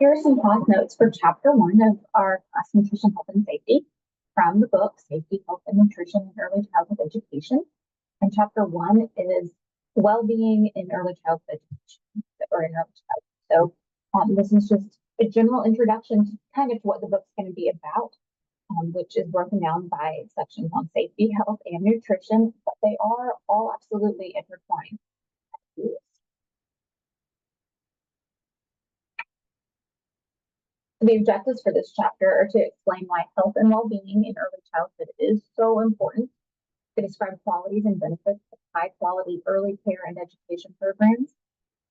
Here are some class notes for Chapter 1 of our class Nutrition, Health, and Safety from the book Safety, Health, and Nutrition in Early Childhood Education. And Chapter 1 is Well-Being in Early Childhood Education, or in early childhood. So this is just a general introduction to kind of what the book's going to be about, which is broken down by sections on safety, health, and nutrition, but they are all absolutely intertwined. The objectives for this chapter are to explain why health and well-being in early childhood is so important, to describe qualities and benefits of high-quality early care and education programs,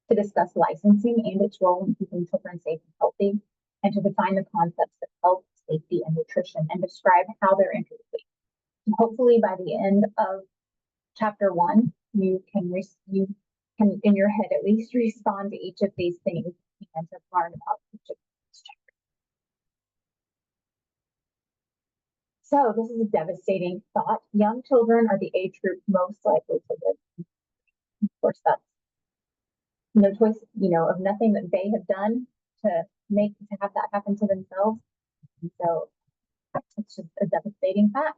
to discuss licensing and its role in keeping children safe and healthy, and to define the concepts of health, safety, and nutrition, and describe how they're interrelated. And hopefully by the end of Chapter 1, you can in your head at least respond to each of these things and to learn about each of these chapters. So this is a devastating thought. Young children are the age group most likely to live. Of course, that's no choice, of nothing that they have done to have that happen to themselves. And so it's just a devastating fact.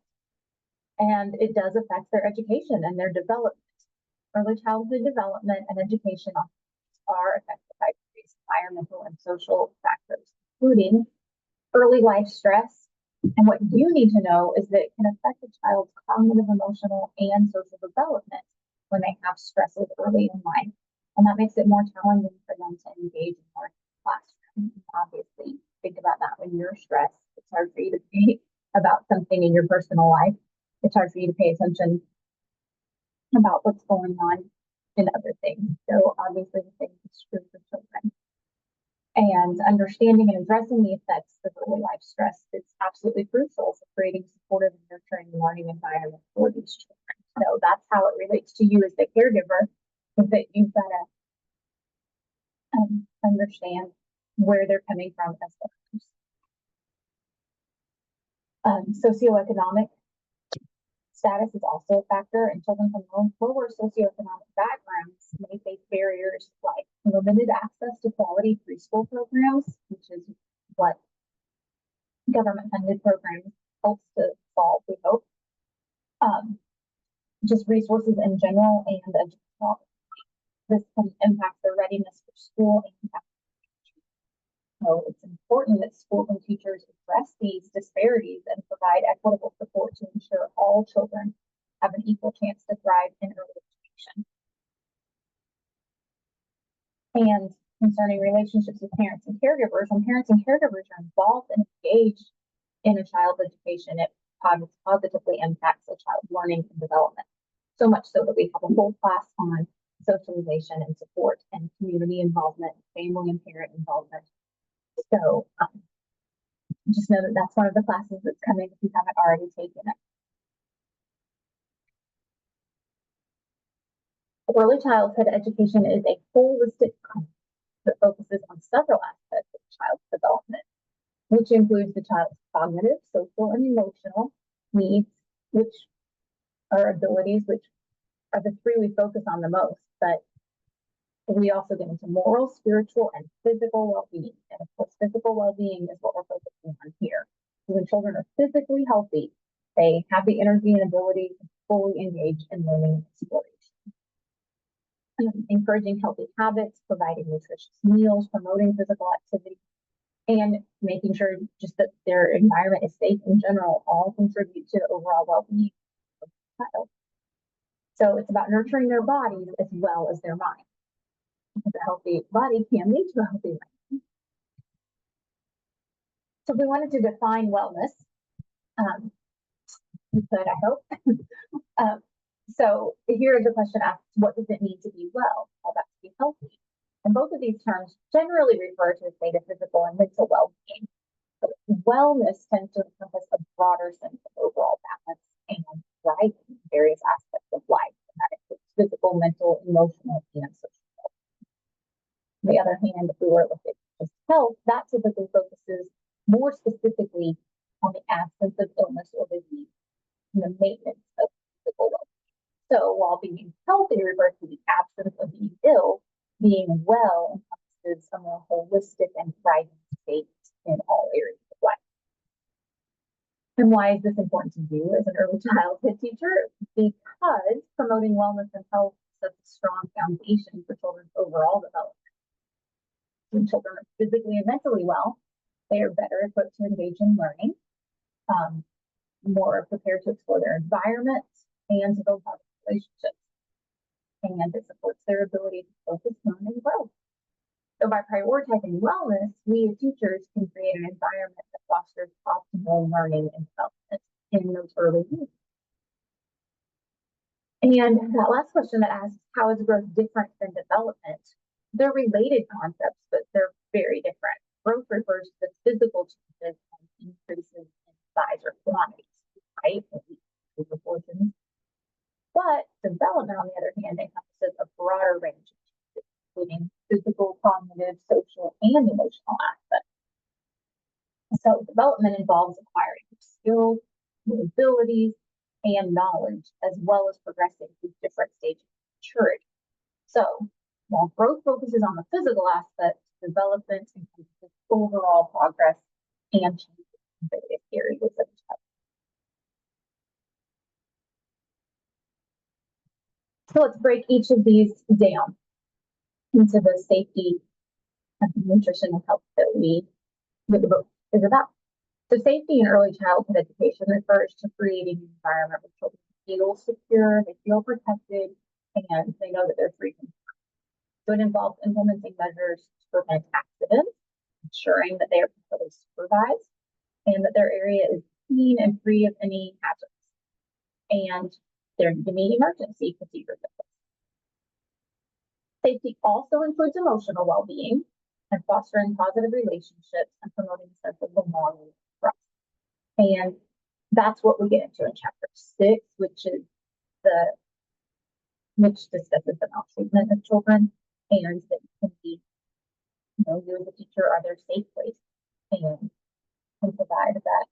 And it does affect their education and their development. Early childhood development and education are affected by various environmental and social factors, including early life stress. And what you need to know is that it can affect a child's cognitive, emotional, and social development when they have stresses early in life. And that makes it more challenging for them to engage in learning in the classroom. Obviously, think about that when you're stressed. It's hard for you to think about something in your personal life. It's hard for you to pay attention about what's going on in other things. So obviously, the thing is true for children. And understanding and addressing the effects of early life stress is absolutely crucial for creating supportive and nurturing learning environment for these children. So that's how it relates to you as the caregiver, is that you've got to understand where they're coming from as learners. Socioeconomic status is also a factor, and children from lower socioeconomic backgrounds may face barriers like limited access to quality preschool programs, which is what government-funded programs helps to solve, we hope. Just resources in general and educational. This can impact their readiness for school and so it's important that schools and teachers address these disparities and provide equitable support to ensure all children have an equal chance to thrive in early education. And concerning relationships with parents and caregivers, when parents and caregivers are involved and engaged in a child's education, it positively impacts a child's learning and development. So much so that we have a whole class on socialization and support and community involvement, family and parent involvement. So just know that that's one of the classes that's coming if you haven't already taken it. Early childhood education is a holistic concept that focuses on several aspects of the child's development, which includes the child's cognitive, social, and emotional needs, which are abilities, which are the three we focus on the most, but we also get into moral, spiritual, and physical well-being. And of course, physical well-being is what we're focusing on here. So when children are physically healthy, they have the energy and ability to fully engage in learning and exploration. Encouraging healthy habits, providing nutritious meals, promoting physical activity, and making sure just that their environment is safe in general all contribute to the overall well-being of the child. So it's about nurturing their bodies as well as their mind. Because a healthy body can lead to a healthy mind. So we wanted to define wellness. We could, I hope. So here the question asks, what does it mean to be well? Well, that's to be healthy. And both of these terms generally refer to a state of physical and mental well-being. But wellness tends to encompass a broader sense of overall balance and thriving in various aspects of life. And that includes physical, mental, emotional, and social. On the other hand, if we were to look at just health, that typically focuses more specifically on the absence of illness or disease and the maintenance of physical well-being. So while being healthy refers to the absence of being ill, being well encompasses is a more holistic and thriving state in all areas of life. And why is this important to do as an early childhood teacher? Because promoting wellness and health sets a strong foundation for children's overall development. When children are physically and mentally well, they are better equipped to engage in learning, more prepared to explore their environment, and to build positive relationships. And it supports their ability to focus, learn, and grow. So by prioritizing wellness, we as teachers can create an environment that fosters optimal learning and development in those early years. And that last question that asks, how is growth different than development? They're related concepts, but they're very different. Growth refers to the physical changes and increases in size or quantities, right? Proportions. But development, on the other hand, encompasses a broader range of changes, including physical, cognitive, social, and emotional aspects. So development involves acquiring skills, abilities, and knowledge, as well as progressing through different stages of maturity. So while growth focuses on the physical aspects, development encompasses overall progress and changes in various areas of development. So let's break each of these down into the safety and nutrition and health that the book is about. So safety in early childhood education refers to creating an environment where children feel secure, they feel protected, and they know that they're free from harm. So it involves implementing measures to prevent accidents, ensuring that they are properly supervised, and that their area is clean and free of any hazards. And they're to meet emergency procedures. Safety also includes emotional well-being and fostering positive relationships and promoting a sense of belonging and trust. And that's what we get into in chapter 6, which discusses the maltreatment of children, and that can be, you as a teacher are their safe place and can provide that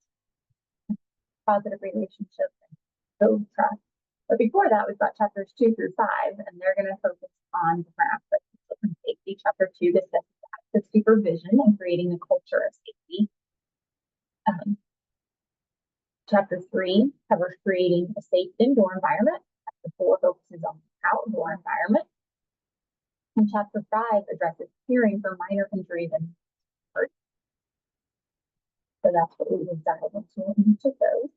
positive relationship and build trust. But before that, we've got chapters 2 through 5, and they're going to focus on different aspects of children's safety. Chapter 2 discusses active supervision and creating a culture of safety. Chapter 3 covers creating a safe indoor environment. Chapter 4 focuses on the outdoor environment. And chapter 5 addresses caring for minor injuries and hurt. So that's what we will dive into in each of those.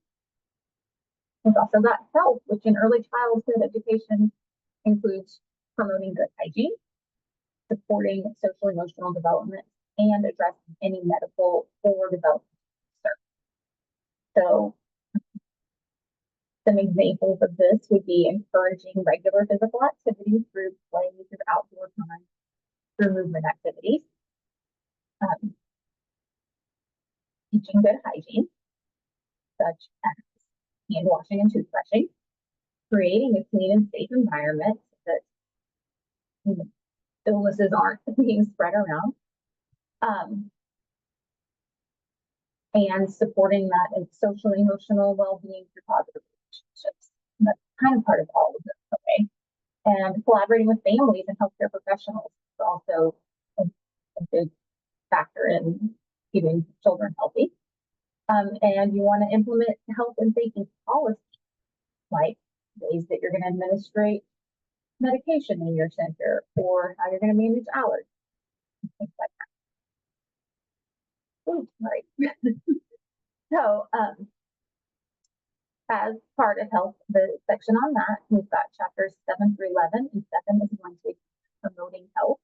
We've also got health, which in early childhood education includes promoting good hygiene, supporting social emotional development, and addressing any medical or developmental concerns. So some examples of this would be encouraging regular physical activity through play, through outdoor time, through movement activities, teaching good hygiene, such as hand washing and toothbrushing, creating a clean and safe environment so that illnesses aren't being spread around, and supporting that in social emotional well-being through positive relationships. And that's kind of part of all of this, okay? And collaborating with families and healthcare professionals is also a big factor in keeping children healthy. And you want to implement health and safety policies, like ways that you're going to administrate medication in your center, or how you're going to manage hours, things like that. Ooh, sorry. So, as part of health, the section on that, we've got chapters 7 through 11, and 7 is going to be promoting health.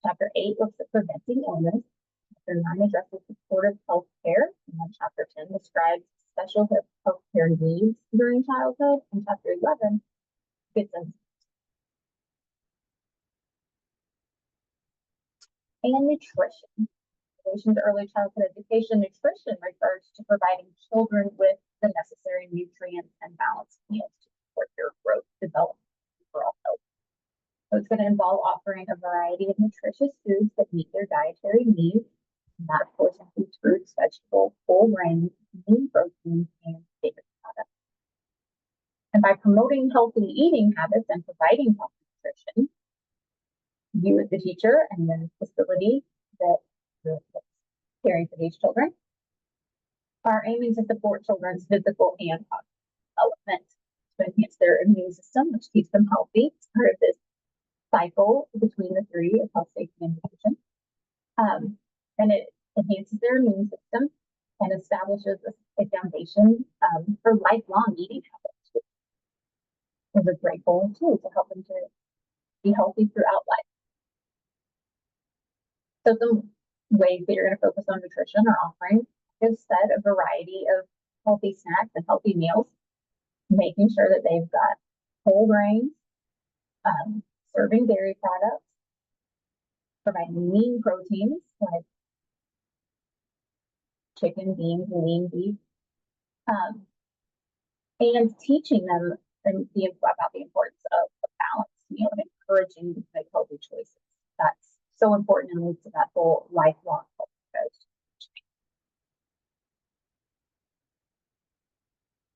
Chapter 8 looks at preventing illness. Chapter 9 addresses supportive health care. And then chapter 10 describes special health care needs during childhood. And chapter 11 gets into and nutrition. In relation to early childhood education, nutrition refers to providing children with the necessary nutrients and balanced meals to support their growth, development, and overall health. So it's going to involve offering a variety of nutritious foods that meet their dietary needs. And that, of course, includes fruits, vegetables, whole grains, lean proteins, and dairy products. And by promoting healthy eating habits and providing healthy nutrition, you as the teacher and then the facility that's caring for these children are aiming to support children's physical and cognitive development to enhance their immune system, which keeps them healthy. It's part of this cycle between the three of health, safety, and nutrition. And it enhances their immune system and establishes a foundation for lifelong eating habits, which is a great goal too, to help them to be healthy throughout life. So some ways that you're going to focus on nutrition are offering a set a variety of healthy snacks and healthy meals, making sure that they've got whole grains, serving dairy products, providing lean proteins like chicken, beans, lean beef, and teaching them about the importance of a balanced meal and encouraging them to make healthy choices. That's so important and leads to that whole lifelong health approach.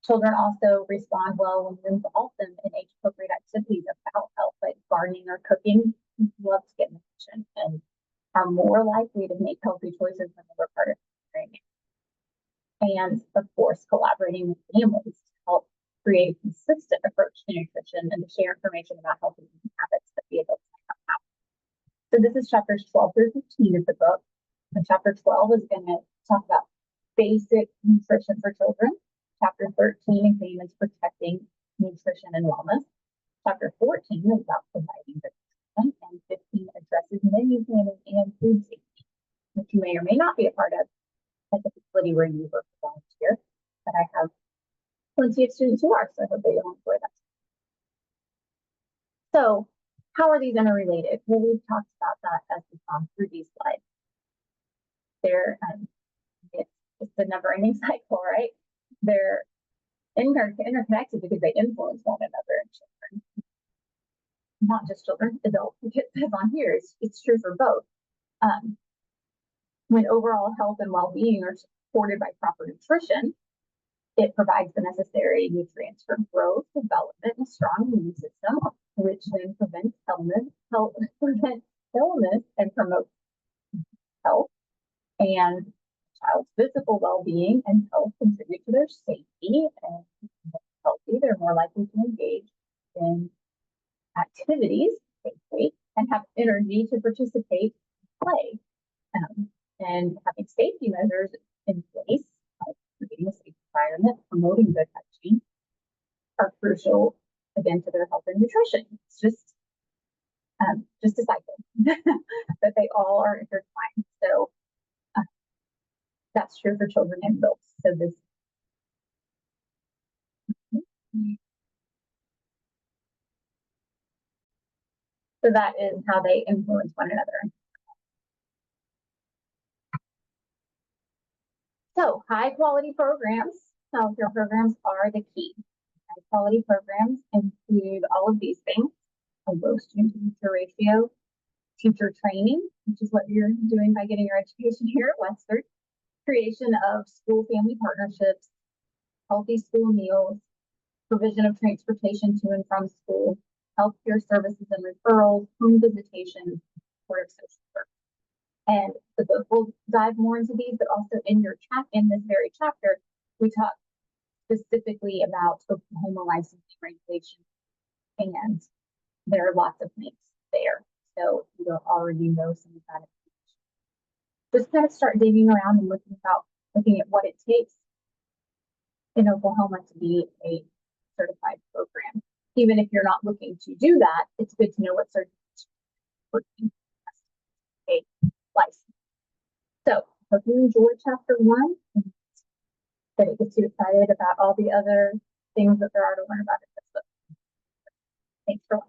Children also respond well when you involve them in age-appropriate activities about health, like gardening or cooking. Love to get in the kitchen and are more likely to make healthy choices when they were part of the training. And of course, collaborating with families to help create a consistent approach to nutrition and to share information about healthy eating habits that the adults might have. So this is chapters 12 through 15 of the book. And chapter 12 is going to talk about basic nutrition for children. Chapter 13 examines protecting nutrition and wellness. Chapter 14 is about providing good nutrition, and 15 addresses menu planning and food safety, which you may or may not be a part of at the facility where you work for volunteer. But I have plenty of students who are, so I hope they will enjoy that. So how are these interrelated? Well, we've talked about that as we've gone through these slides. It's a never-ending cycle, right? They're interconnected because they influence one another in children. Not just children, adults, because as on here, it's true for both. When overall health and well-being are supported by proper nutrition, it provides the necessary nutrients for growth, development, and a strong immune system, which then prevents illness and promotes health. And child's physical well-being and health contribute to their safety, and healthy, they're more likely to engage in activities safely and have energy to participate in play. And having safety measures in place, like creating a safe environment, promoting good hygiene, are crucial again to their health and nutrition. It's just a cycle that they all are intertwined. So that's true for children and adults. So that is how they influence one another. So high quality programs, healthcare programs are the key. High quality programs include all of these things: a low student to teacher ratio, teacher training, which is what you're doing by getting your education here at Westford, creation of school family partnerships, healthy school meals, provision of transportation to and from school, healthcare services and referrals, home visitation, supportive social work. And the book will dive more into these, but also in this very chapter, we talk specifically about Oklahoma licensing regulation, and there are lots of things there. So you'll already know some of that information. Just kind of start digging around and looking at what it takes in Oklahoma to be a certified program. Even if you're not looking to do that, it's good to know what certification working a license. So hope you enjoyed chapter 1, and that it gets you excited about all the other things that there are to learn about in this book. Thanks for watching.